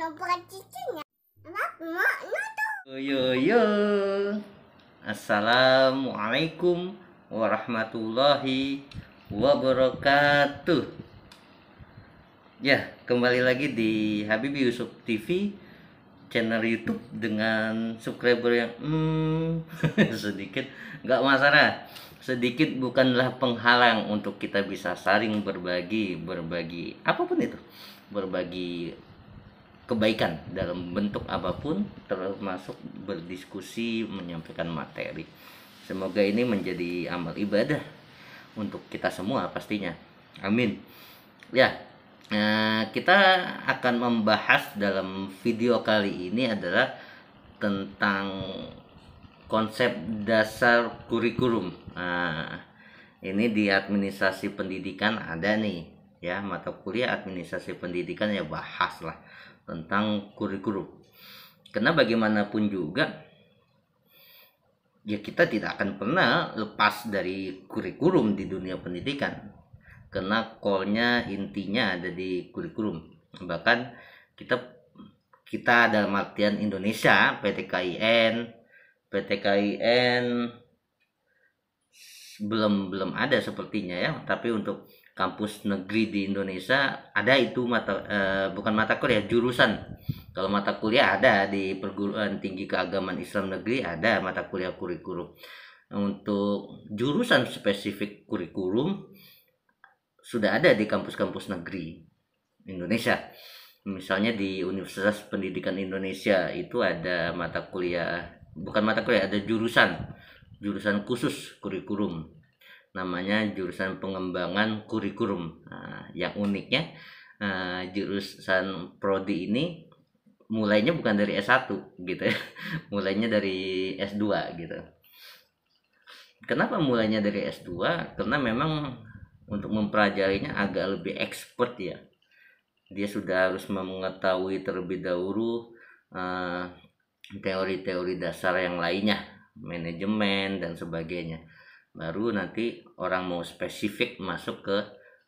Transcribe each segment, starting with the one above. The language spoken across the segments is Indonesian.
Yo, assalamualaikum warahmatullahi wabarakatuh. Ya, kembali lagi di Habibie Yusuf TV, channel YouTube dengan subscriber yang sedikit. Nggak masalah, sedikit bukanlah penghalang untuk kita bisa saling berbagi apapun itu, berbagi kebaikan dalam bentuk apapun, termasuk berdiskusi, menyampaikan materi. Semoga ini menjadi amal ibadah untuk kita semua pastinya. Amin. Ya, kita akan membahas dalam video kali ini adalah tentang konsep dasar kurikulum. Ini di administrasi pendidikan ada nih, ya, mata kuliah administrasi pendidikan, ya bahaslah tentang kurikulum. Karena bagaimanapun juga, ya kita tidak akan pernah lepas dari kurikulum di dunia pendidikan. Karena core-nya, intinya ada di kurikulum. Bahkan kita dalam artian Indonesia, PTKIN belum ada sepertinya, ya. Tapi untuk kampus negeri di Indonesia ada itu bukan mata kuliah, jurusan. Kalau mata kuliah ada di perguruan tinggi keagamaan Islam negeri, ada mata kuliah kurikulum. Untuk jurusan spesifik kurikulum sudah ada di kampus-kampus negeri Indonesia. Misalnya di Universitas Pendidikan Indonesia itu ada mata kuliah, bukan mata kuliah, ada jurusan khusus kurikulum, namanya jurusan pengembangan kurikulum. Yang uniknya, jurusan prodi ini mulainya bukan dari S1 gitu ya, mulainya dari S2 gitu. Kenapa mulainya dari S2? Karena memang untuk mempelajarinya agak lebih expert, ya. Dia sudah harus mengetahui terlebih dahulu teori-teori dasar yang lainnya, manajemen dan sebagainya. Baru nanti orang mau spesifik masuk ke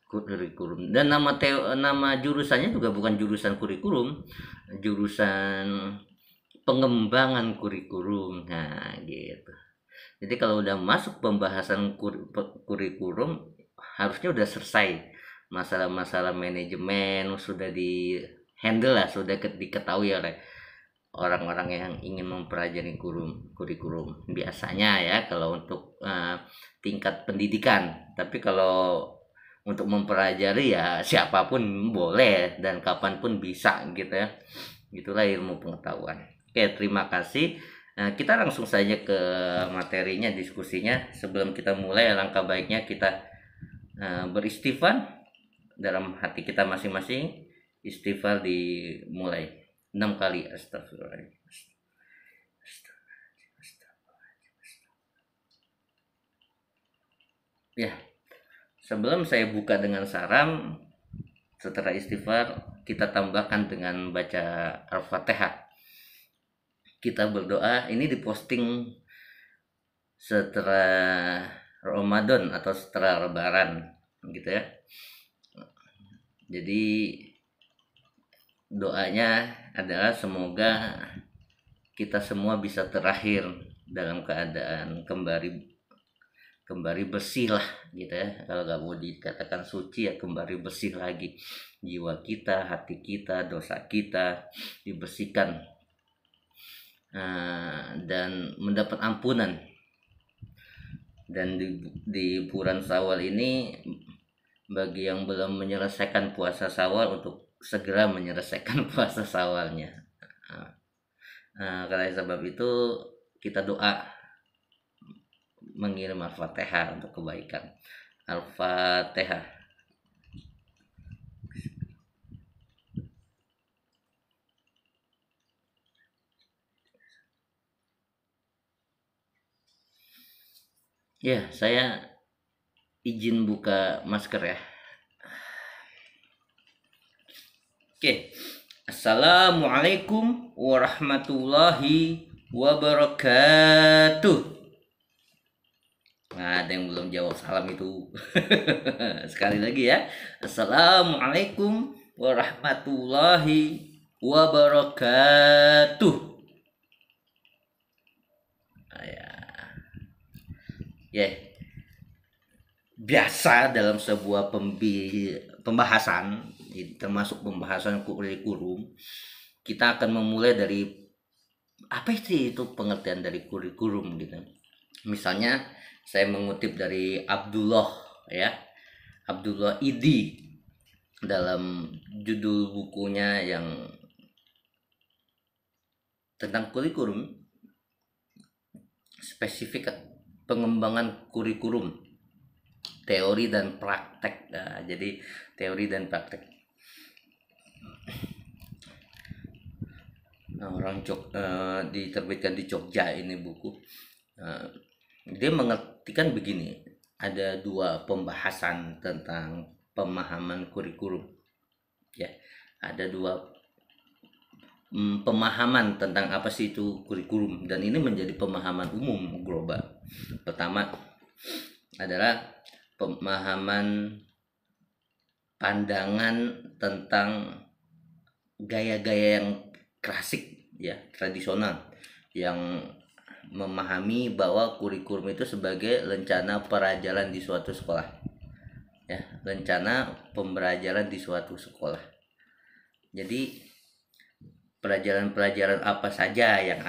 kurikulum. Dan nama jurusannya juga bukan jurusan kurikulum, jurusan pengembangan kurikulum. Nah, gitu. Jadi kalau udah masuk pembahasan kurikulum, harusnya udah selesai masalah-masalah manajemen, sudah di handle lah, sudah diketahui oleh orang-orang yang ingin mempelajari kurikulum biasanya, ya, kalau untuk tingkat pendidikan. Tapi kalau untuk mempelajari, ya siapapun boleh dan kapanpun bisa gitu, ya. Itulah ilmu pengetahuan. Oke, terima kasih. Kita langsung saja ke materinya, diskusinya. Sebelum kita mulai, alangkah baiknya kita beristighfar dalam hati kita masing-masing. Istighfar dimulai 6 kali. Astagfirullahaladzim. Ya, sebelum saya buka dengan salam, setelah istighfar kita tambahkan dengan baca Al-Fatihah. Kita berdoa, ini diposting setelah Ramadan atau setelah Lebaran gitu, ya. Jadi doanya adalah semoga kita semua bisa terakhir dalam keadaan kembali bersih lah gitu, ya. Kalau nggak mau dikatakan suci, ya kembali bersih lagi. Jiwa kita, hati kita, dosa kita dibersihkan, dan mendapat ampunan. Dan di bulan Syawal ini, bagi yang belum menyelesaikan puasa Syawal, untuk segera menyelesaikan puasa Syawalnya. Karena sebab itu kita doa mengirim Al-Fatihah untuk kebaikan. Al-Fatihah. Ya, saya izin buka masker, ya. Oke. Assalamualaikum warahmatullahi wabarakatuh. Nah, ada yang belum jawab salam itu. Sekali lagi, ya. Assalamualaikum warahmatullahi wabarakatuh. Ya, yeah. Biasa dalam sebuah pembahasan, termasuk pembahasan kurikulum, kita akan memulai dari apa sih itu pengertian dari kurikulum gitu. Misalnya saya mengutip dari Abdullah ya, Abdullah Idi dalam judul bukunya yang tentang kurikulum, spesifik pengembangan kurikulum, teori dan praktek. Nah, jadi teori dan praktek. Nah, diterbitkan di Jogja ini buku. Dia mengartikan begini, ada dua pembahasan tentang pemahaman kurikulum. Ya, ada dua pemahaman tentang apa sih itu kurikulum, dan ini menjadi pemahaman umum global. Pertama adalah pemahaman pandangan tentang gaya-gaya yang klasik ya, tradisional, yang memahami bahwa kurikulum itu sebagai rencana pelajaran di suatu sekolah ya, rencana pembelajaran di suatu sekolah. Jadi pelajaran-pelajaran apa saja yang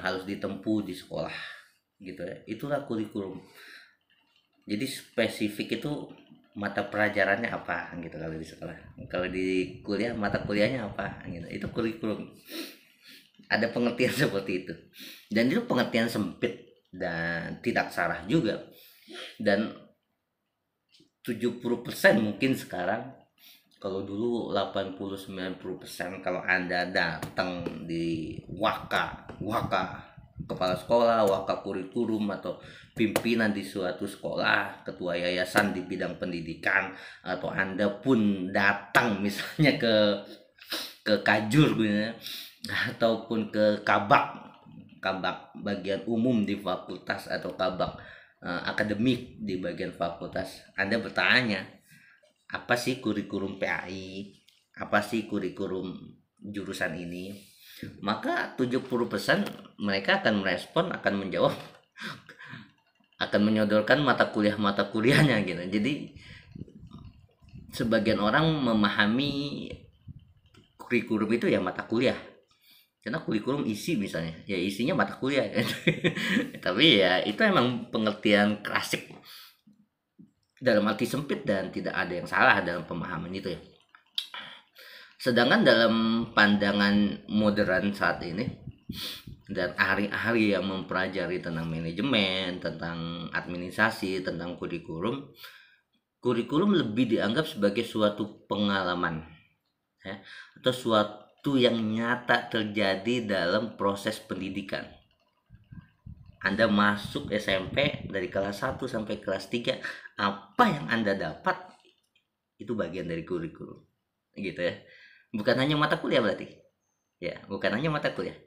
harus ditempuh di sekolah gitu ya, itulah kurikulum. Jadi spesifik itu mata pelajarannya apa gitu kalau di sekolah. Kalau di kuliah mata kuliahnya apa gitu. Itu kurikulum. Ada pengertian seperti itu. Dan itu pengertian sempit dan tidak salah juga. Dan 70% mungkin sekarang, kalau dulu 80-90% kalau Anda datang di waka kepala sekolah, waka kurikulum, atau pimpinan di suatu sekolah, ketua yayasan di bidang pendidikan, atau Anda pun datang misalnya ke Kajur gitu, ataupun ke kabak bagian umum di fakultas, atau kabak akademik di bagian fakultas, Anda bertanya, apa sih kurikulum PAI, apa sih kurikulum jurusan ini, maka 70% mereka akan merespon, akan menjawab, akan menyodorkan mata kuliahnya gitu. Jadi sebagian orang memahami kurikulum itu ya mata kuliah, karena kurikulum isi misalnya ya isinya mata kuliah tapi ya itu emang pengertian klasik dalam arti sempit, dan tidak ada yang salah dalam pemahaman itu ya. Sedangkan dalam pandangan modern saat ini, dan ahli-ahli yang mempelajari tentang manajemen, tentang administrasi, tentang kurikulum lebih dianggap sebagai suatu pengalaman ya, atau suatu yang nyata terjadi dalam proses pendidikan. Anda masuk SMP dari kelas 1 sampai kelas 3, apa yang Anda dapat itu bagian dari kurikulum gitu ya. Bukan hanya mata kuliah berarti. Ya, bukan hanya mata kuliah.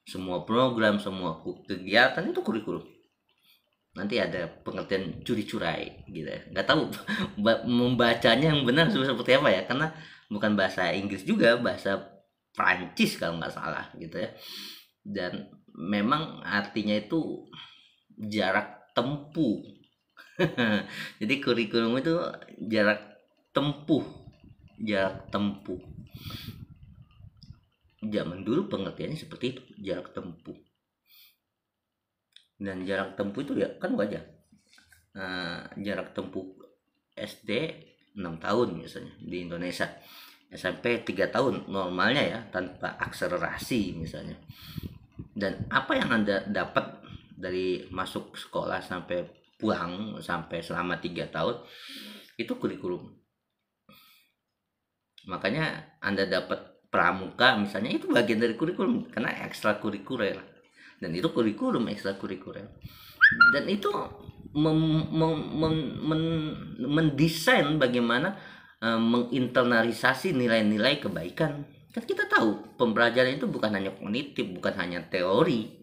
Semua program, semua kegiatan itu kurikulum. Nanti ada pengertian curi-curai gitu ya. Nggak tahu membacanya yang benar seperti apa ya, karena bukan bahasa Inggris juga, bahasa Prancis kalau nggak salah gitu ya. Dan memang artinya itu jarak tempuh. Jadi kurikulum itu jarak tempuh. Zaman dulu pengertiannya seperti itu, jarak tempuh. Dan jarak tempuh itu ya kan wajar. Jarak tempuh SD 6 tahun misalnya di Indonesia, SMP 3 tahun normalnya ya, tanpa akselerasi misalnya. Dan apa yang Anda dapat dari masuk sekolah sampai pulang, sampai selama 3 tahun, itu kurikulum. Makanya Anda dapat pramuka misalnya, itu bagian dari kurikulum, karena ekstrakurikuler. Dan itu kurikulum ekstrakurikuler. Dan itu mendesain bagaimana menginternalisasi nilai-nilai kebaikan. Kan kita tahu pembelajaran itu bukan hanya kognitif, bukan hanya teori.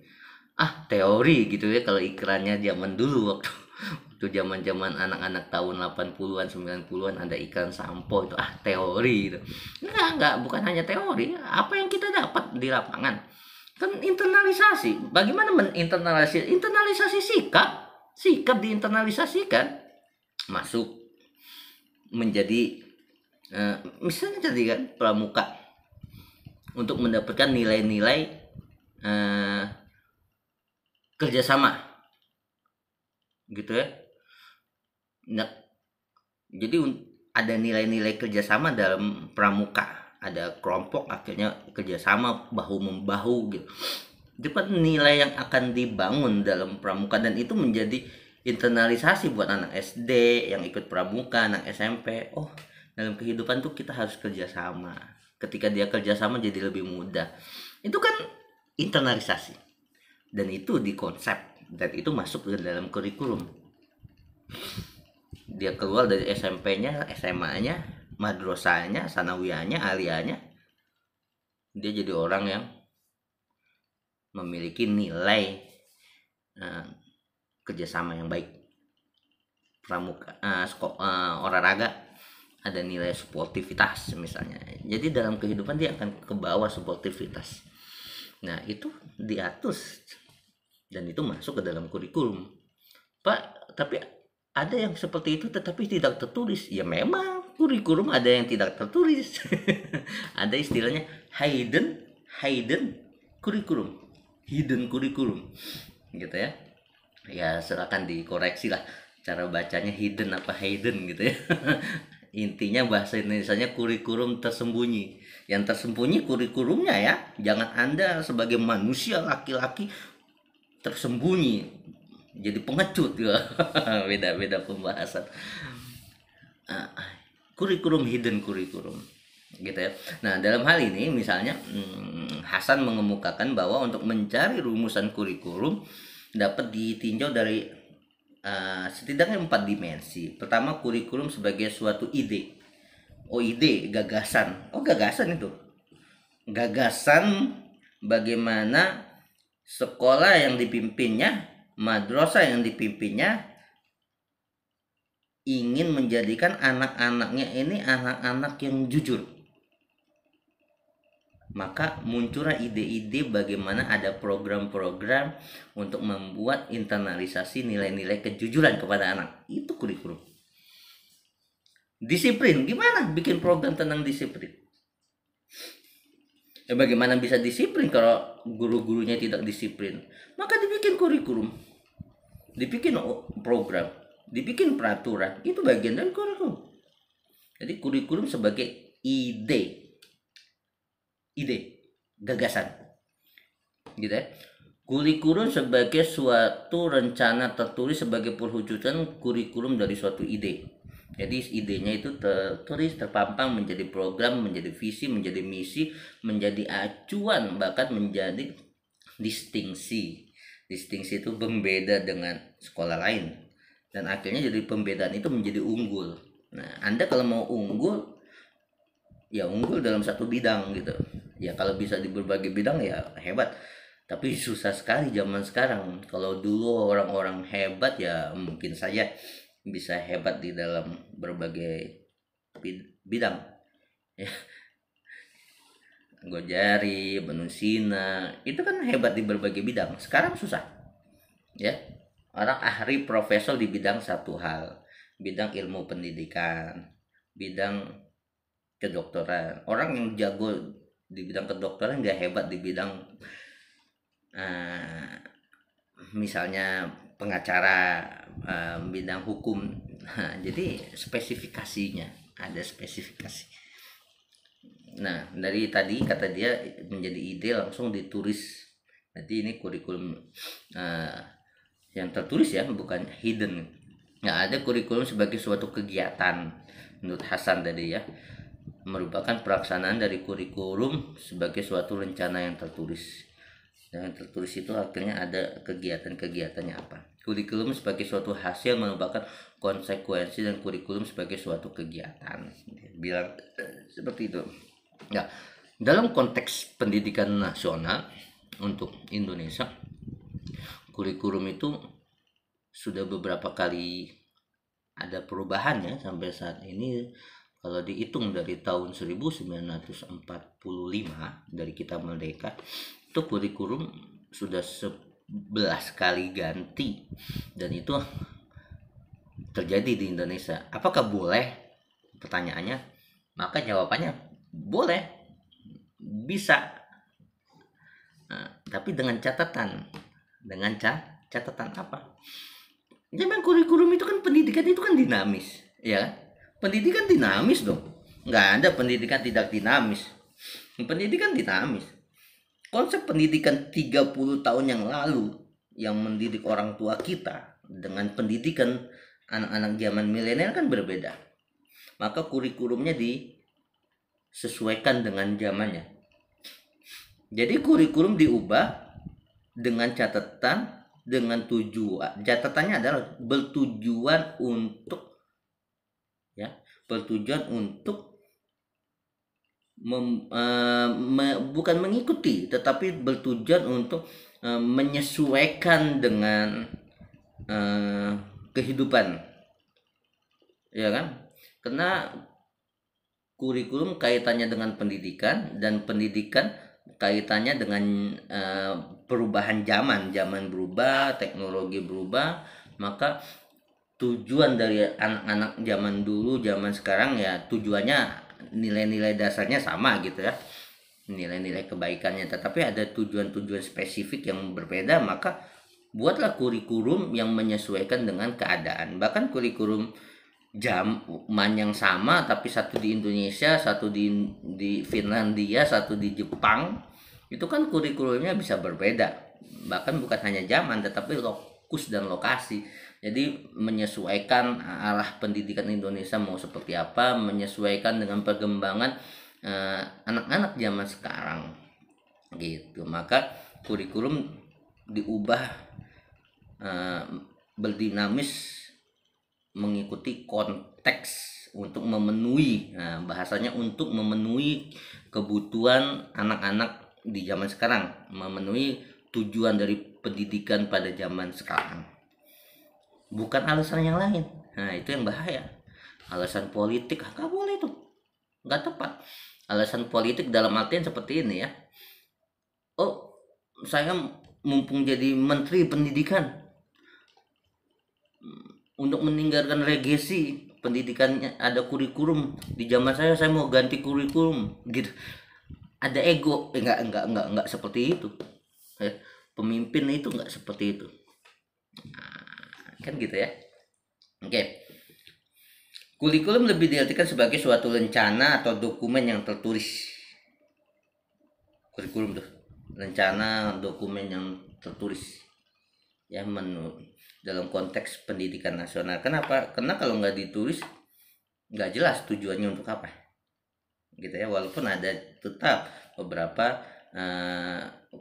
Teori gitu ya kalau iklannya zaman dulu, Itu zaman-zaman anak-anak tahun 80-an 90-an ada iklan sampo itu teori itu. Enggak, bukan hanya teori. Apa yang kita dapat di lapangan? Kan internalisasi. Bagaimana internalisasi sikap? Sikap diinternalisasikan masuk menjadi misalnya tadi kan pramuka untuk mendapatkan nilai-nilai kerjasama gitu ya. Nah, jadi ada nilai-nilai kerjasama dalam pramuka, ada kelompok akhirnya kerjasama bahu membahu gitu. Itu kan nilai yang akan dibangun dalam pramuka dan itu menjadi internalisasi buat anak SD yang ikut pramuka, anak SMP. Oh, dalam kehidupan tuh kita harus kerjasama. Ketika dia kerjasama jadi lebih mudah. Itu kan internalisasi dan itu dikonsep dan itu masuk ke dalam kurikulum. Dia keluar dari SMP-nya, SMA-nya, madrasahnya, sanawiyahnya, aliyahnya, dia jadi orang yang memiliki nilai kerjasama yang baik. Pramuka, olahraga ada nilai sportivitas misalnya. Jadi dalam kehidupan dia akan ke bawah sportivitas. Nah itu diatur dan itu masuk ke dalam kurikulum. Pak, tapi ada yang seperti itu tetapi tidak tertulis. Ya memang kurikulum ada yang tidak tertulis. Ada istilahnya hidden kurikulum, hidden kurikulum gitu ya. Ya silakan dikoreksi lah cara bacanya hidden apa hidden gitu ya. Intinya bahasa Indonesianya kurikulum tersembunyi. Yang tersembunyi kurikulumnya ya. Jangan Anda sebagai manusia laki-laki tersembunyi jadi pengecut ya. Beda-beda pembahasan. Kurikulum hidden kurikulum gitu ya. Nah, dalam hal ini misalnya Hasan mengemukakan bahwa untuk mencari rumusan kurikulum dapat ditinjau dari setidaknya 4 dimensi. Pertama, kurikulum sebagai suatu ide. Ide, gagasan. Gagasan itu. Gagasan bagaimana sekolah yang dipimpinnya, madrasah yang dipimpinnya ingin menjadikan anak-anaknya ini anak-anak yang jujur. Maka muncullah ide-ide bagaimana ada program-program untuk membuat internalisasi nilai-nilai kejujuran kepada anak. Itu kurikulum. Disiplin, gimana bikin program tentang disiplin? Bagaimana bisa disiplin kalau guru-gurunya tidak disiplin? Maka dibikin kurikulum, dibikin program, dibikin peraturan. Itu bagian dari kurikulum. Jadi kurikulum sebagai ide, gagasan gitu ya. Kurikulum sebagai suatu rencana tertulis sebagai perwujudan kurikulum dari suatu ide. Jadi idenya itu tertulis, terpampang menjadi program, menjadi visi, menjadi misi, menjadi acuan, bahkan menjadi distingsi. Distingsi itu berbeda dengan sekolah lain dan akhirnya jadi pembedaan itu menjadi unggul. Nah, Anda kalau mau unggul ya unggul dalam satu bidang gitu. Ya kalau bisa di berbagai bidang ya hebat. Tapi susah sekali zaman sekarang. Kalau dulu orang-orang hebat ya mungkin saja bisa hebat di dalam berbagai bidang. Ya. Gojari, Benusina, itu kan hebat di berbagai bidang. Sekarang susah. Ya. Orang ahli profesor di bidang satu hal, bidang ilmu pendidikan, bidang kedokteran. Orang yang jago di bidang kedokteran nggak hebat di bidang misalnya pengacara, bidang hukum. Jadi spesifikasinya ada spesifikasi. Nah, dari tadi kata dia menjadi ide langsung ditulis. Jadi ini kurikulum yang tertulis ya, bukan hidden. Nah, ada kurikulum sebagai suatu kegiatan menurut Hasan tadi ya, merupakan pelaksanaan dari kurikulum sebagai suatu rencana yang tertulis. Dan yang tertulis itu akhirnya ada kegiatan-kegiatannya apa. Kurikulum sebagai suatu hasil merupakan konsekuensi dan kurikulum sebagai suatu kegiatan. Bilang seperti itu. Ya, dalam konteks pendidikan nasional untuk Indonesia, kurikulum itu sudah beberapa kali ada perubahan ya sampai saat ini. Kalau dihitung dari tahun 1945 dari kita merdeka, itu kurikulum sudah 11 kali ganti, dan itu terjadi di Indonesia. Apakah boleh? Pertanyaannya. Maka jawabannya boleh, bisa. Nah, tapi dengan catatan. Dengan catatan apa? Memang kurikulum itu kan, pendidikan itu kan dinamis, ya. Pendidikan dinamis dong. Nggak ada pendidikan tidak dinamis. Pendidikan dinamis. Konsep pendidikan 30 tahun yang lalu yang mendidik orang tua kita dengan pendidikan anak-anak zaman milenial kan berbeda. Maka kurikulumnya disesuaikan dengan zamannya. Jadi kurikulum diubah dengan catatan, dengan tujuan. Catatannya adalah bertujuan untuk bukan mengikuti, tetapi bertujuan untuk menyesuaikan dengan kehidupan, ya kan? Karena kurikulum kaitannya dengan pendidikan, dan pendidikan kaitannya dengan perubahan zaman berubah, teknologi berubah. Maka tujuan dari anak-anak zaman dulu, zaman sekarang ya tujuannya, nilai-nilai dasarnya sama gitu ya, nilai-nilai kebaikannya, tetapi ada tujuan-tujuan spesifik yang berbeda. Maka buatlah kurikulum yang menyesuaikan dengan keadaan. Bahkan kurikulum zaman yang sama, tapi satu di Indonesia, satu di Finlandia, satu di Jepang, itu kan kurikulumnya bisa berbeda. Bahkan bukan hanya zaman, tetapi lokus dan lokasi. Jadi menyesuaikan arah pendidikan Indonesia mau seperti apa, menyesuaikan dengan perkembangan anak-anak zaman sekarang gitu. Maka kurikulum diubah berdinamis mengikuti konteks untuk memenuhi, bahasanya untuk memenuhi kebutuhan anak-anak di zaman sekarang, memenuhi tujuan dari pendidikan pada zaman sekarang, bukan alasan yang lain. Nah, itu yang bahaya. Alasan politik nggak boleh tuh, nggak tepat. Alasan politik dalam artian seperti ini ya, oh saya mumpung jadi menteri pendidikan, untuk meninggalkan legasi pendidikannya ada kurikulum di zaman saya mau ganti kurikulum gitu. Ada ego. Enggak seperti itu. Pemimpin itu enggak seperti itu. Nah, kan gitu ya. Oke. Kurikulum lebih diartikan sebagai suatu rencana atau dokumen yang tertulis. Kurikulum tuh rencana, dokumen yang tertulis ya, dalam konteks pendidikan nasional. Kenapa? Karena kalau nggak ditulis nggak jelas tujuannya untuk apa gitu ya. Walaupun ada tetap beberapa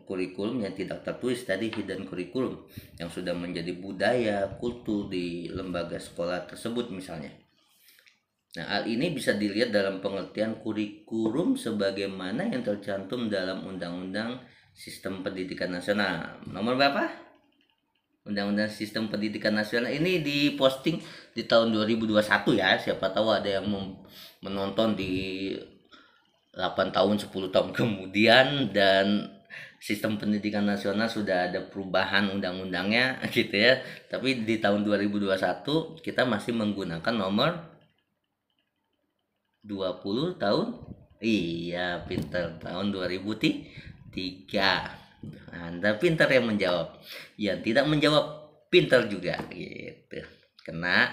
kurikulum yang tidak tertulis tadi, hidden kurikulum, yang sudah menjadi budaya kultur di lembaga sekolah tersebut misalnya. Nah, hal ini bisa dilihat dalam pengertian kurikulum sebagaimana yang tercantum dalam Undang-Undang Sistem Pendidikan Nasional nomor berapa? Undang-Undang Sistem Pendidikan Nasional ini diposting di tahun 2021 ya. Siapa tahu ada yang menonton di 8 tahun 10 tahun kemudian, dan sistem pendidikan nasional sudah ada perubahan undang-undangnya gitu ya. Tapi di tahun 2021 kita masih menggunakan nomor 20 tahun. Iya, pintar, tahun 2003. Anda pintar yang menjawab. Yang tidak menjawab pintar juga gitu. Karena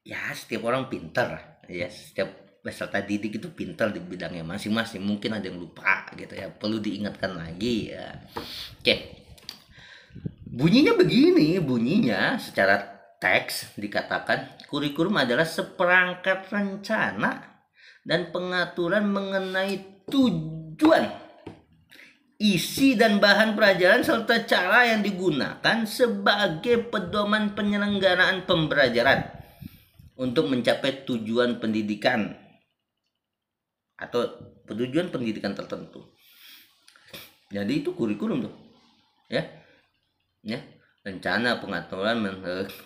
ya setiap orang pintar ya, setiap peserta didik itu pintar di bidangnya masing-masing. Mungkin ada yang lupa gitu ya, perlu diingatkan lagi ya. Oke. Bunyinya begini, bunyinya secara teks dikatakan kurikulum adalah seperangkat rencana dan pengaturan mengenai tujuan, isi dan bahan pelajaran serta cara yang digunakan sebagai pedoman penyelenggaraan pembelajaran untuk mencapai tujuan pendidikan atau tujuan pendidikan tertentu. Jadi itu kurikulum tuh. Ya. rencana pengaturan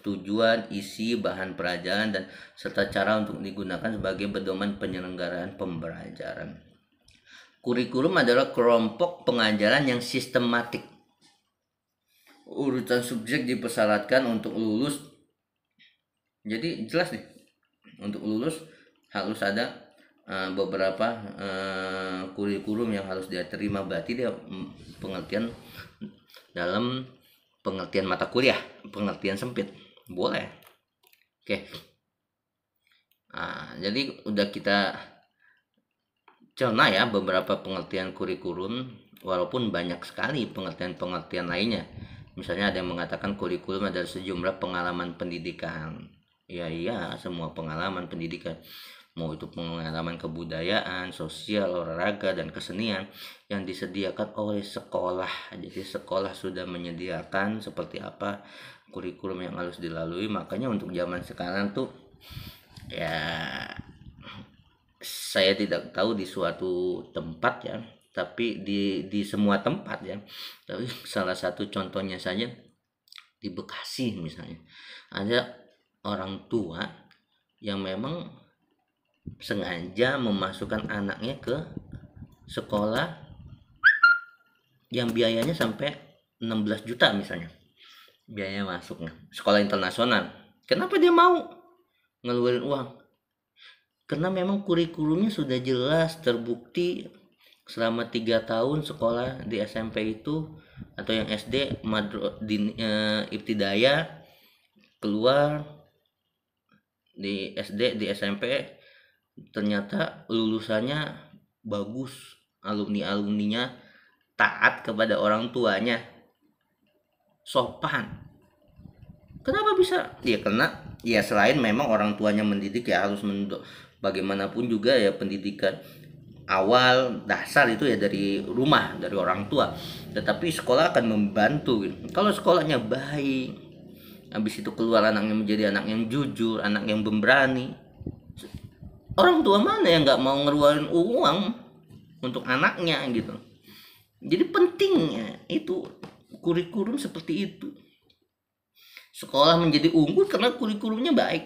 tujuan, isi, bahan pelajaran, dan serta cara untuk digunakan sebagai pedoman penyelenggaraan pembelajaran. Kurikulum adalah kelompok pengajaran yang sistematik. Urutan subjek dipersyaratkan untuk lulus. Jadi jelas nih, untuk lulus harus ada beberapa kurikulum yang harus dia terima. Berarti dia pengertian dalam pengertian mata kuliah, pengertian sempit boleh. Oke. Jadi udah kita cerna ya beberapa pengertian kurikulum, walaupun banyak sekali pengertian lainnya. Misalnya ada yang mengatakan kurikulum adalah sejumlah pengalaman pendidikan. Iya, semua pengalaman pendidikan, mau itu pengalaman kebudayaan, sosial, olahraga, dan kesenian yang disediakan oleh sekolah. Jadi sekolah sudah menyediakan seperti apa kurikulum yang harus dilalui. Makanya untuk zaman sekarang tuh ya, saya tidak tahu di suatu tempat ya, tapi di semua tempat ya. Tapi salah satu contohnya saja di Bekasi misalnya, ada orang tua yang memang sengaja memasukkan anaknya ke sekolah yang biayanya sampai 16 juta misalnya, biaya masuknya, sekolah internasional. Kenapa dia mau ngeluarin uang? Karena memang kurikulumnya sudah jelas, terbukti selama 3 tahun sekolah di SMP itu, atau yang SD ibtidaya, keluar di SD, di SMP, ternyata lulusannya bagus, alumninya taat kepada orang tuanya, sopan. Kenapa bisa? Ya karena ya selain memang orang tuanya mendidik, ya harus bagaimanapun juga ya pendidikan awal dasar itu ya dari rumah, dari orang tua. Tetapi sekolah akan membantu gitu. Kalau sekolahnya baik, habis itu keluar anaknya menjadi anak yang jujur, anak yang pemberani, orang tua mana yang nggak mau ngeluarin uang untuk anaknya gitu. Jadi pentingnya itu kurikulum seperti itu. Sekolah menjadi unggul karena kurikulumnya baik.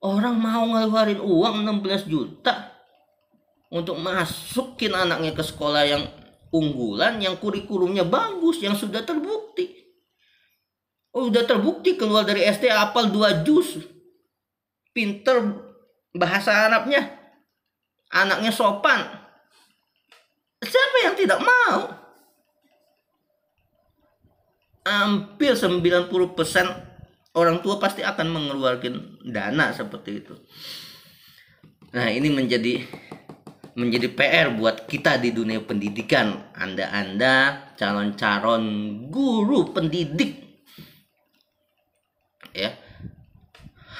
Orang mau ngeluarin uang 16 juta untuk masukin anaknya ke sekolah yang unggulan, yang kurikulumnya bagus, yang sudah terbukti. Oh, udah terbukti keluar dari SD hafal 2 juz, pinter bahasa Arabnya, anaknya sopan. Siapa yang tidak mau? Hampir 90% orang tua pasti akan mengeluarkan dana seperti itu. Nah, ini menjadi PR buat kita di dunia pendidikan. Anda calon-calon guru pendidik ya,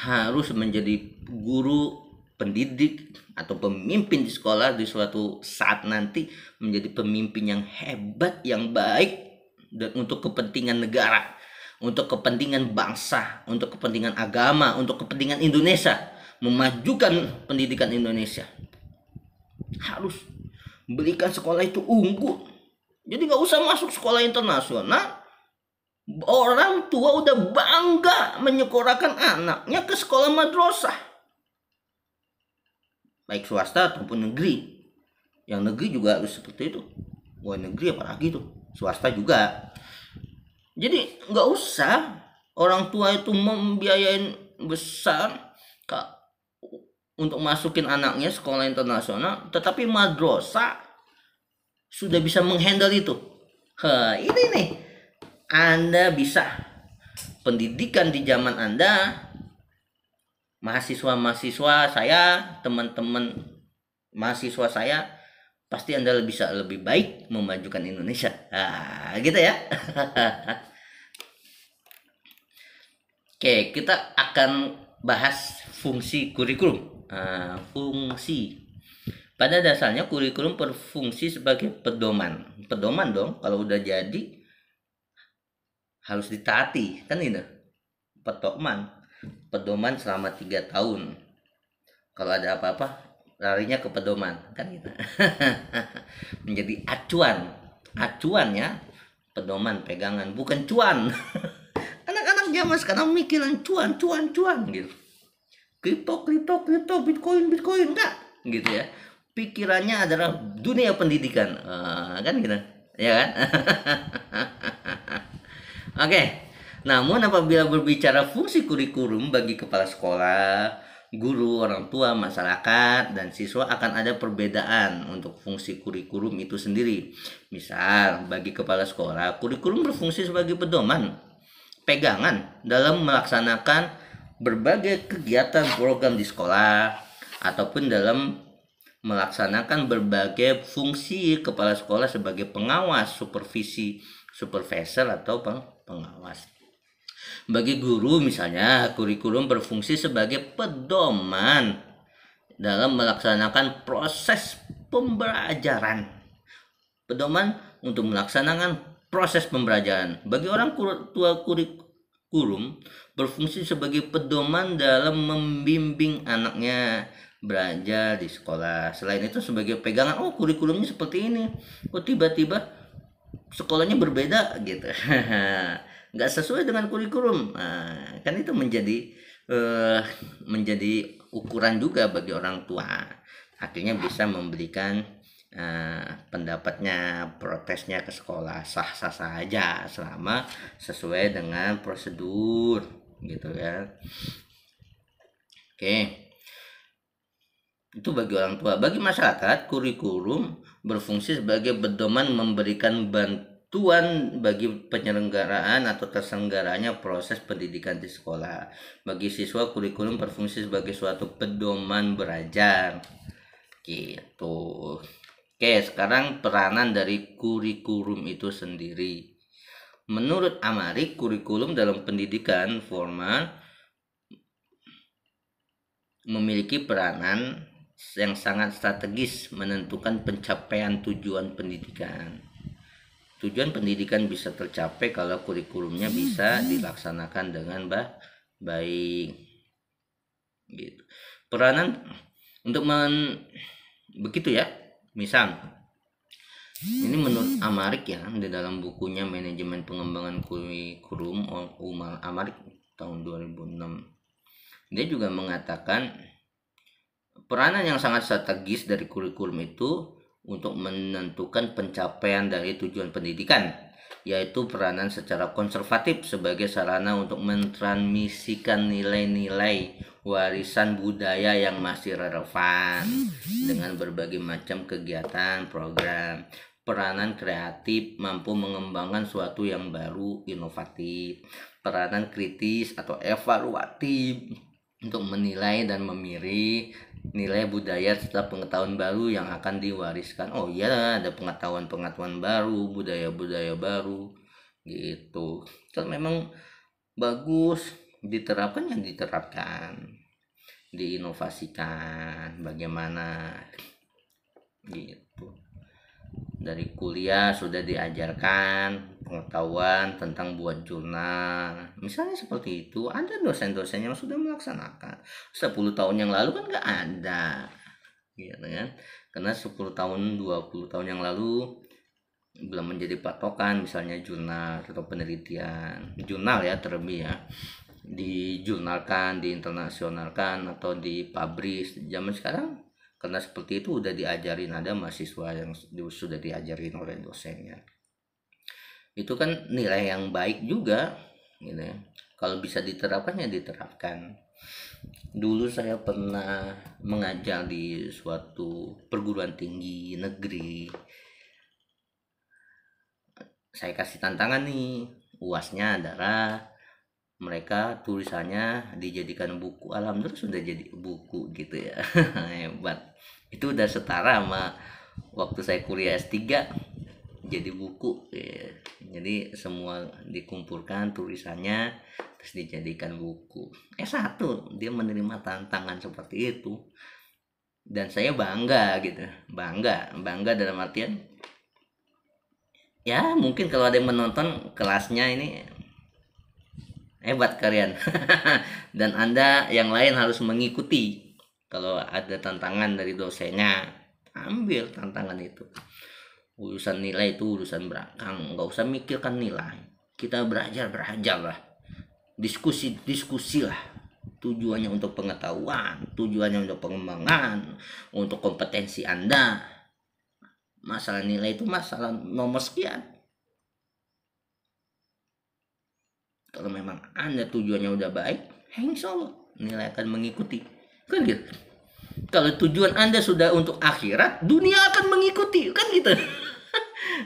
harus menjadi guru pendidik atau pemimpin di sekolah di suatu saat nanti, menjadi pemimpin yang hebat, yang baik, dan untuk kepentingan negara, untuk kepentingan bangsa, untuk kepentingan agama, untuk kepentingan Indonesia, memajukan pendidikan Indonesia. Harus berikan sekolah itu unggul. Jadi gak usah masuk sekolah internasional, orang tua udah bangga menyekolahkan anaknya ke sekolah madrasah, baik swasta ataupun negeri. Yang negeri juga harus seperti itu. Wah, negeri apalagi tuh, swasta juga. Jadi nggak usah orang tua itu membiayain besar untuk masukin anaknya sekolah internasional, tetapi madrasah sudah bisa menghandle itu. Ini nih, Anda bisa pendidikan di zaman Anda, mahasiswa saya, teman-teman mahasiswa saya, pasti Anda bisa lebih baik memajukan Indonesia. Gitu ya. Oke, kita akan bahas fungsi kurikulum. Fungsi. Pada dasarnya kurikulum berfungsi sebagai pedoman dong. Kalau udah jadi harus ditaati, kan ini pedoman selama 3 tahun. Kalau ada apa-apa larinya ke pedoman, kan gitu. Menjadi acuan ya, pedoman, pegangan, bukan cuan. zaman sekarang mikirin cuan gitu. Kripto, Bitcoin, enggak gitu ya. Pikirannya adalah dunia pendidikan, kan gitu, ya kan? Oke. Namun apabila berbicara fungsi kurikulum bagi kepala sekolah, guru, orang tua, masyarakat, dan siswa akan ada perbedaan untuk fungsi kurikulum itu sendiri. Misal, bagi kepala sekolah, kurikulum berfungsi sebagai pedoman, pegangan dalam melaksanakan berbagai kegiatan program di sekolah ataupun dalam melaksanakan berbagai fungsi kepala sekolah sebagai pengawas, supervisor atau pengawas. Bagi guru misalnya, kurikulum berfungsi sebagai pedoman dalam melaksanakan proses pembelajaran. Pedoman untuk melaksanakan proses pembelajaran. Bagi orang tua, kurikulum berfungsi sebagai pedoman dalam membimbing anaknya belajar di sekolah. Selain itu sebagai pegangan, oh kurikulumnya seperti ini, kok tiba-tiba sekolahnya berbeda gitu. Nggak sesuai dengan kurikulum, kan itu menjadi ukuran juga bagi orang tua. Akhirnya bisa memberikan pendapatnya, protesnya ke sekolah, sah-sah saja selama sesuai dengan prosedur gitu ya. Oke, itu bagi orang tua. Bagi masyarakat, kurikulum berfungsi sebagai pedoman memberikan bantuan bagi penyelenggaraan atau terselenggaranya proses pendidikan di sekolah. Bagi siswa, kurikulum berfungsi sebagai suatu pedoman belajar gitu. Oke, sekarang peranan dari kurikulum itu sendiri. Menurut Amarik, kurikulum dalam pendidikan formal memiliki peranan yang sangat strategis menentukan pencapaian tujuan pendidikan. Tujuan pendidikan bisa tercapai kalau kurikulumnya bisa dilaksanakan dengan baik. Gitu. Peranan untuk begitu ya. Misal, ini menurut Amarik ya, di dalam bukunya Manajemen Pengembangan Kurikulum Umar Amarik tahun 2006. Dia juga mengatakan peranan yang sangat strategis dari kurikulum itu untuk menentukan pencapaian dari tujuan pendidikan, yaitu peranan secara konservatif sebagai sarana untuk mentransmisikan nilai-nilai warisan budaya yang masih relevan dengan berbagai macam kegiatan program. Peranan kreatif mampu mengembangkan suatu yang baru, inovatif. Peranan kritis atau evaluatif untuk menilai dan memilih nilai budaya setelah pengetahuan baru yang akan diwariskan. Oh iya, ada pengetahuan baru, budaya baru gitu. Kalau memang bagus diterapkan, yang diterapkan, diinovasikan bagaimana gitu. Dari kuliah sudah diajarkan pengetahuan tentang buat jurnal, misalnya seperti itu. Ada dosen-dosen yang sudah melaksanakan. 10 tahun yang lalu kan nggak ada gitu kan, karena 10 tahun 20 tahun yang lalu belum menjadi patokan, misalnya jurnal atau penelitian. Jurnal ya terlebih ya, dijurnalkan, diinternasionalkan atau dipublish. Zaman sekarang karena seperti itu udah diajarin, ada mahasiswa yang sudah diajarin oleh dosennya. Itu kan nilai yang baik juga gitu ya. Kalau bisa diterapkan ya diterapkan. Dulu saya pernah mengajar di suatu perguruan tinggi negeri. Saya kasih tantangan nih, UASnya adalah mereka tulisannya dijadikan buku. Alhamdulillah sudah jadi buku gitu ya. Hebat. Itu udah setara sama waktu saya kuliah S3 jadi buku ya. Jadi semua dikumpulkan tulisannya terus dijadikan buku. S1 dia menerima tantangan seperti itu. Dan saya bangga gitu. Bangga dalam artian ya mungkin kalau ada yang menonton kelasnya ini hebat kalian. Dan Anda yang lain harus mengikuti. Kalau ada tantangan dari dosennya, ambil tantangan itu. Urusan nilai itu urusan belakang, nggak usah mikirkan nilai. Kita belajar lah. diskusi lah, tujuannya untuk pengetahuan, tujuannya untuk pengembangan, untuk kompetensi Anda. Masalah nilai itu masalah nomor sekian. Kalau memang Anda tujuannya udah baik, insya Allah nilai akan mengikuti, kan gitu. Kalau tujuan Anda sudah untuk akhirat, dunia akan mengikuti, kan gitu.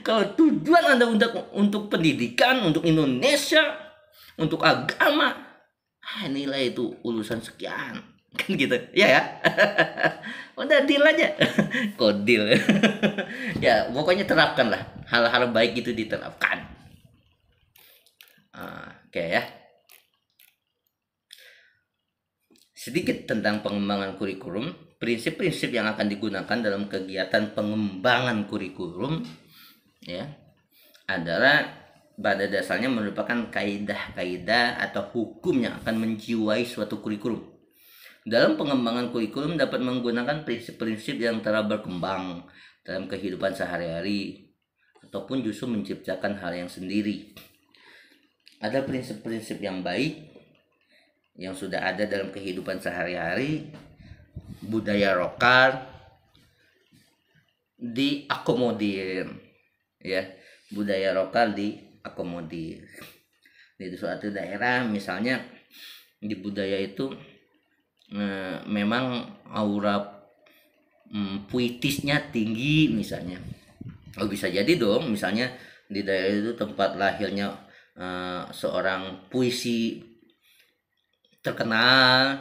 Kalau tujuan Anda untuk pendidikan, untuk Indonesia, untuk agama, nilai itu urusan sekian, kan gitu ya. Udah deal aja. Kok deal. Ya pokoknya terapkan lah, hal-hal baik itu diterapkan. Oke ya. Sedikit tentang pengembangan kurikulum. Prinsip-prinsip yang akan digunakan dalam kegiatan pengembangan kurikulum ya adalah pada dasarnya merupakan kaidah-kaidah atau hukum yang akan menjiwai suatu kurikulum. Dalam pengembangan kurikulum dapat menggunakan prinsip-prinsip yang telah berkembang dalam kehidupan sehari-hari ataupun justru menciptakan hal yang sendiri. Ada prinsip-prinsip yang baik yang sudah ada dalam kehidupan sehari-hari, budaya lokal diakomodir ya, budaya lokal diakomodir. Di suatu daerah misalnya di budaya itu memang aura puitisnya tinggi misalnya. Bisa jadi dong misalnya di daerah itu tempat lahirnya seorang puisi terkenal,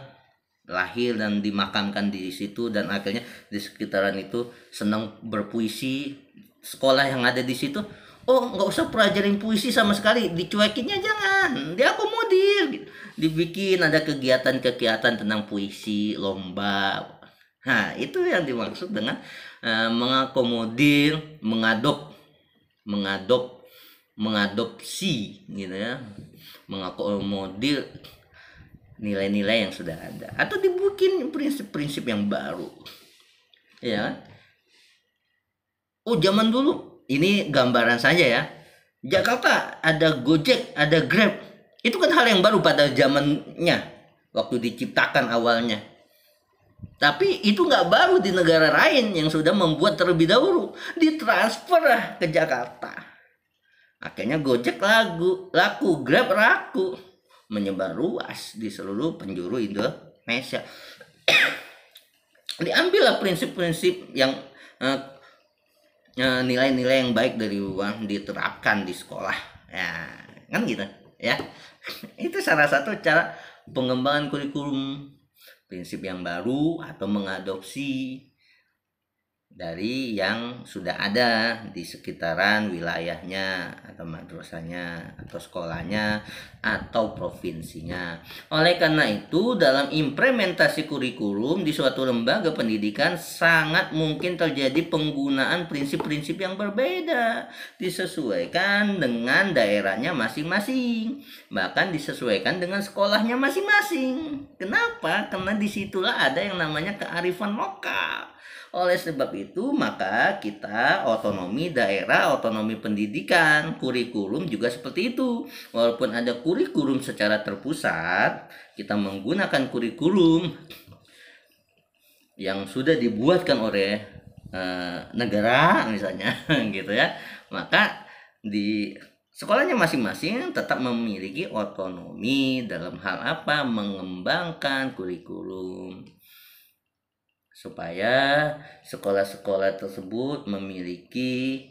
lahir dan dimakamkan di situ, dan akhirnya di sekitaran itu senang berpuisi. Sekolah yang ada di situ, nggak usah pelajarin puisi sama sekali, dicuekinnya jangan, diakomodir, dibikin ada kegiatan-kegiatan tentang puisi, lomba. Nah itu yang dimaksud dengan mengakomodir, mengadopsi gitu ya, mengakomodir nilai-nilai yang sudah ada atau dibikin prinsip-prinsip yang baru ya. Zaman dulu ini gambaran saja ya, Jakarta ada Gojek, ada Grab, itu kan hal yang baru pada zamannya waktu diciptakan awalnya. Tapi itu nggak baru di negara lain yang sudah membuat terlebih dahulu, ditransfer lah ke Jakarta. Akhirnya Gojek laku, Grab laku, menyebar luas di seluruh penjuru Indonesia. Diambillah prinsip-prinsip yang nilai-nilai yang baik dari luar, diterapkan di sekolah ya, kan gitu ya. Itu salah satu cara pengembangan kurikulum, prinsip yang baru atau mengadopsi dari yang sudah ada di sekitaran wilayahnya atau madrasahnya atau sekolahnya atau provinsinya. Oleh karena itu dalam implementasi kurikulum di suatu lembaga pendidikan sangat mungkin terjadi penggunaan prinsip-prinsip yang berbeda, disesuaikan dengan daerahnya masing-masing, bahkan disesuaikan dengan sekolahnya masing-masing. Kenapa? Karena disitulah ada yang namanya kearifan lokal. Oleh sebab itu maka kita otonomi daerah, otonomi pendidikan, kurikulum juga seperti itu. Walaupun ada kurikulum secara terpusat, kita menggunakan kurikulum yang sudah dibuatkan oleh negara misalnya gitu ya, maka di sekolahnya masing-masing tetap memiliki otonomi dalam hal apa? Mengembangkan kurikulum, supaya sekolah-sekolah tersebut memiliki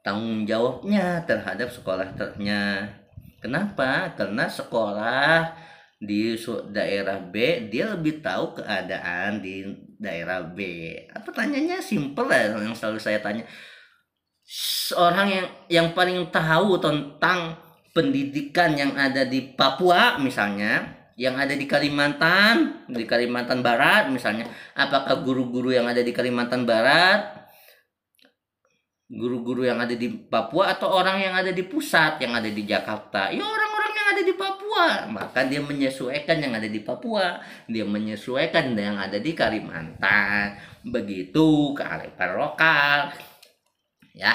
tanggung jawabnya terhadap sekolahnya. Kenapa? Karena sekolah di daerah B dia lebih tahu keadaan di daerah B. Pertanyaannya simpel lah yang selalu saya tanya. Orang yang paling tahu tentang pendidikan yang ada di Papua misalnya, yang ada di Kalimantan Barat misalnya, apakah guru-guru yang ada di Kalimantan Barat, guru-guru yang ada di Papua, atau orang yang ada di pusat yang ada di Jakarta? Ya orang-orang yang ada di Papua. Maka dia menyesuaikan yang ada di Papua, dia menyesuaikan yang ada di Kalimantan. Begitu kearifan lokal ya.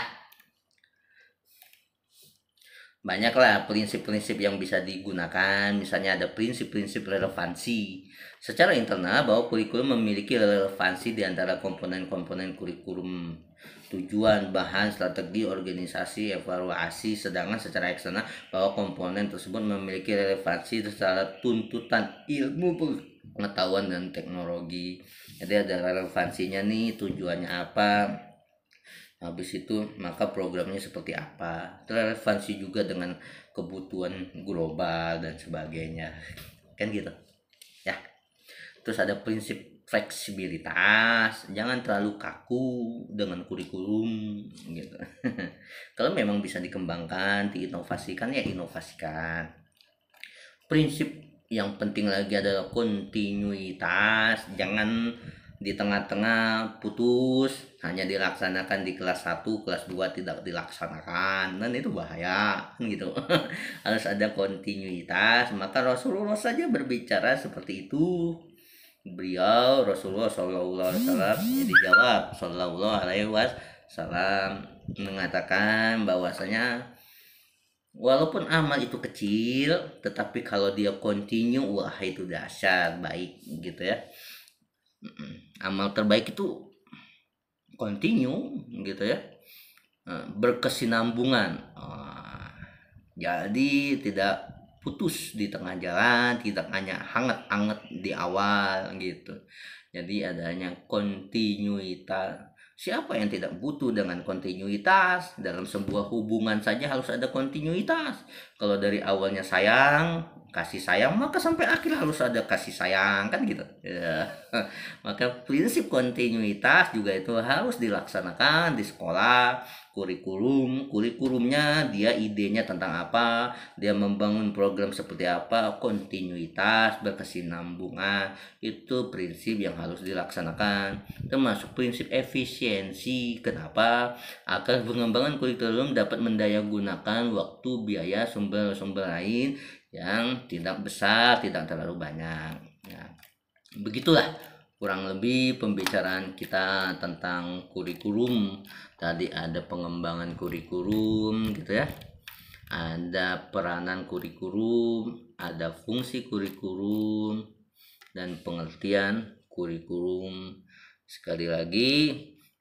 banyaklah prinsip-prinsip yang bisa digunakan. Misalnya ada prinsip-prinsip relevansi secara internal, bahwa kurikulum memiliki relevansi di antara komponen-komponen kurikulum: tujuan, bahan, strategi, organisasi, evaluasi. Sedangkan secara eksternal, bahwa komponen tersebut memiliki relevansi secara tuntutan ilmu pengetahuan dan teknologi. Jadi ada relevansinya nih, tujuannya apa, habis itu maka programnya seperti apa, relevansi juga dengan kebutuhan global dan sebagainya, kan gitu ya. Terus ada prinsip fleksibilitas, jangan terlalu kaku dengan kurikulum gitu. Kalau memang bisa dikembangkan, diinovasikan, ya inovasikan. Prinsip yang penting lagi adalah kontinuitas, jangan di tengah-tengah putus, hanya dilaksanakan di kelas 1, kelas 2 tidak dilaksanakan, dan itu bahaya kan gitu. Harus ada kontinuitas. Maka Rasulullah saja berbicara seperti itu. Beliau Rasulullah Shallallahu Alaihi Wasallam dijawab Shallallahu Alaihi Wasallam mengatakan bahwasanya walaupun amal itu kecil, tetapi kalau dia continue, wah itu dahsyat baik gitu ya. Amal terbaik itu continue gitu ya, berkesinambungan. Jadi tidak putus di tengah jalan, tidak hanya hangat-hangat di awal gitu. Jadi adanya kontinuitas. Siapa yang tidak butuh dengan kontinuitas? Dalam sebuah hubungan saja harus ada kontinuitas. Kalau dari awalnya sayang, kasih sayang, maka sampai akhir harus ada kasih sayang, kan gitu ya. Maka prinsip kontinuitas juga itu harus dilaksanakan di sekolah. Kurikulumnya dia idenya tentang apa, dia membangun program seperti apa, kontinuitas, berkesinambungan, itu prinsip yang harus dilaksanakan. Termasuk prinsip efisiensi. Kenapa? Agar pengembangan kurikulum dapat mendayagunakan waktu, biaya, sumber-sumber lain yang tidak besar, tidak terlalu banyak ya. Begitulah kurang lebih pembicaraan kita tentang kurikulum. Tadi ada pengembangan kurikulum gitu ya, ada peranan kurikulum, ada fungsi kurikulum, dan pengertian kurikulum. Sekali lagi,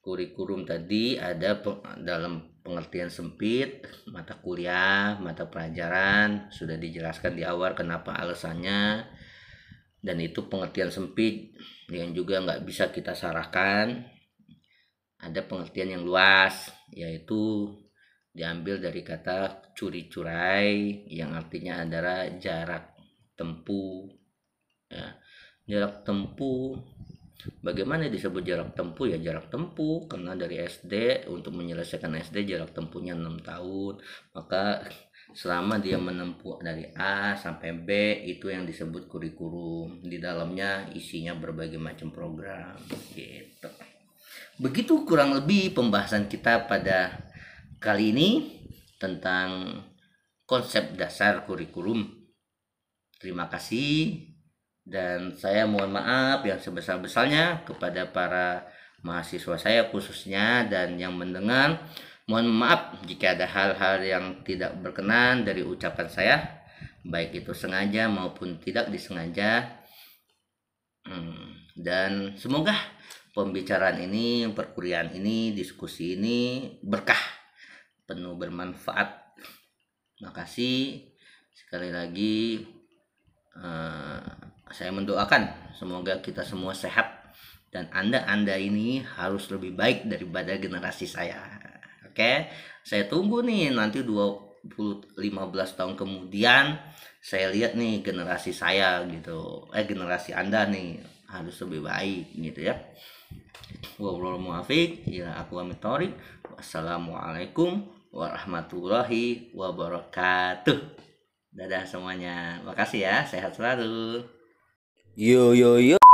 kurikulum tadi ada dalam pengertian sempit, mata kuliah, mata pelajaran, sudah dijelaskan di awal kenapa alasannya, dan itu pengertian sempit yang juga nggak bisa kita sarahkan. Ada pengertian yang luas, yaitu diambil dari kata curi-curai, yang artinya adalah jarak tempuh ya. Jarak tempuh, bagaimana disebut jarak tempuh? Ya jarak tempuh karena dari SD, untuk menyelesaikan SD jarak tempuhnya 6 tahun, maka selama dia menempuh dari A sampai B, itu yang disebut kurikulum. Di dalamnya isinya berbagai macam program gitu. Begitu kurang lebih pembahasan kita pada kali ini tentang konsep dasar kurikulum. Terima kasih, dan saya mohon maaf yang sebesar-besarnya kepada para mahasiswa saya khususnya dan yang mendengar. Mohon maaf jika ada hal-hal yang tidak berkenan dari ucapan saya, baik itu sengaja maupun tidak disengaja. Dan semoga pembicaraan ini, perkuliahan ini, diskusi ini berkah, penuh bermanfaat. Makasih sekali lagi. Saya mendoakan semoga kita semua sehat, dan anda ini harus lebih baik daripada generasi saya. Oke, saya tunggu nih nanti 15 tahun kemudian, saya lihat nih generasi saya gitu, generasi anda nih harus lebih baik gitu ya. Wassalamualaikum warahmatullahi wabarakatuh. Dadah semuanya, makasih ya, sehat selalu. Yo yo yo.